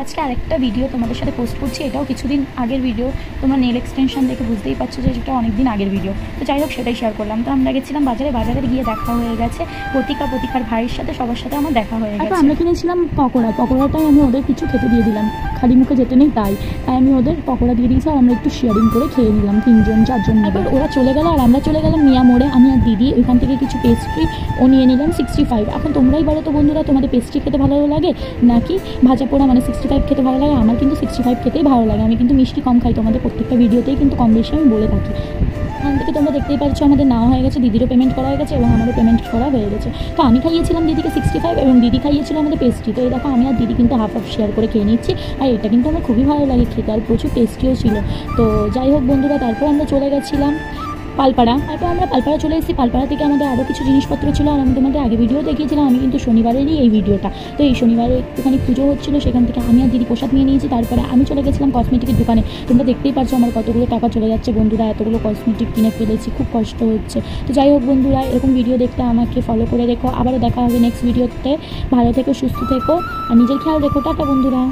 আজকে আরেকটা ভিডিও তোমাদের সাথে পোস্ট করছি। এটাও কিছুদিন আগের ভিডিও, তোমরা নেল এক্সটেনশন দেখে বুঝতেই পারছো যে সেটা অনেক দিন আগের ভিডিও। তো যাই হোক, সেটাই শেয়ার করলাম। তো আমরা গেছিলাম বাজারে গিয়ে দেখা হয়ে গেছে প্রতিকার ভাইয়ের সাথে, সবার সাথে আমার দেখা হয়ে গেছে। আমরা কিনেছিলাম পকোড়াটাই আমি ওদের কিছু খেতে দিয়ে দিলাম, খালি মুখে যেতে নেই তাই আমি ওদের পকোড়া দিয়ে দিয়েছি। আর আমরা একটু শেয়ারিং করে খেয়ে নিলাম 3-4 জন। এবার ওরা চলে গেল আর আমরা চলে গেলাম মিয়া মোড়ে। আমি আর দিদি ওইখান থেকে কিছু পেস্ট্রি ও নিয়ে নিলাম 65। এখন তোমরাই বলো তো বন্ধুরা, তোমাদের পেস্ট্রি খেতে ভালো লাগে নাকি ভাজা পোড়া মানে 65 খেতে ভালো লাগে? আমার কিন্তু 65 খেতেই ভালো লাগে। আমি কিন্তু মিষ্টি কম খাই, তোমাদের প্রত্যেকটা ভিডিওতেই কিন্তু কম বেশি আমি বলে থাকি। ওখান থেকে তোমরা দেখতেই পাচ্ছ আমাদের নেওয়া হয়ে গেছে, দিদিরও পেমেন্ট করা হয়ে গেছে এবং আমারও পেমেন্ট করা হয়ে গেছে। তো আমি খাইয়েছিলাম দিদিকে 65 এবং দিদি খাইয়েছিল আমাদের পেস্ট্রি। তো এই দেখো আমি আর দিদি কিন্তু হাফ শেয়ার করে খেয়ে নিচ্ছি। আর এটা কিন্তু আমার খুবই ভালো লাগে খেতে, আর প্রচুর টেস্টিও ছিল। তো যাই হোক বন্ধুরা, তারপর আমরা চলে গেছিলাম পালপাড়া। তারপর আমরা পালপাড়া চলে এসেছি। পালপাড়া থেকে আমাদের আরও কিছু জিনিসপত্র ছিল, আর আমি তোমাদের আগে ভিডিও দেখিয়েছিলাম। আমি কিন্তু শনিবারেরই এই ভিডিওটা। তো এই শনিবারে একটুখানি পুজো হচ্ছিলো, সেখান থেকে আমি আর দিদি প্রসাদ নিয়ে নিয়েছি। তারপরে আমি চলে গেছিলাম কসমেটিকের দোকানে। তোমরা দেখতেই পারছো আমার কতগুলো টাকা চলে যাচ্ছে বন্ধুরা, এতগুলো কসমেটিক কিনে ফেলেছি, খুব কষ্ট হচ্ছে। তো যাই হোক বন্ধুরা, এরকম ভিডিও দেখতে আমাকে ফলো করে রেখো। আবারও দেখা হবে নেক্সট ভিডিওতে। ভালো থেকো, সুস্থ থেকো আর নিজের খেয়াল রেখো। টাটা বন্ধুরা।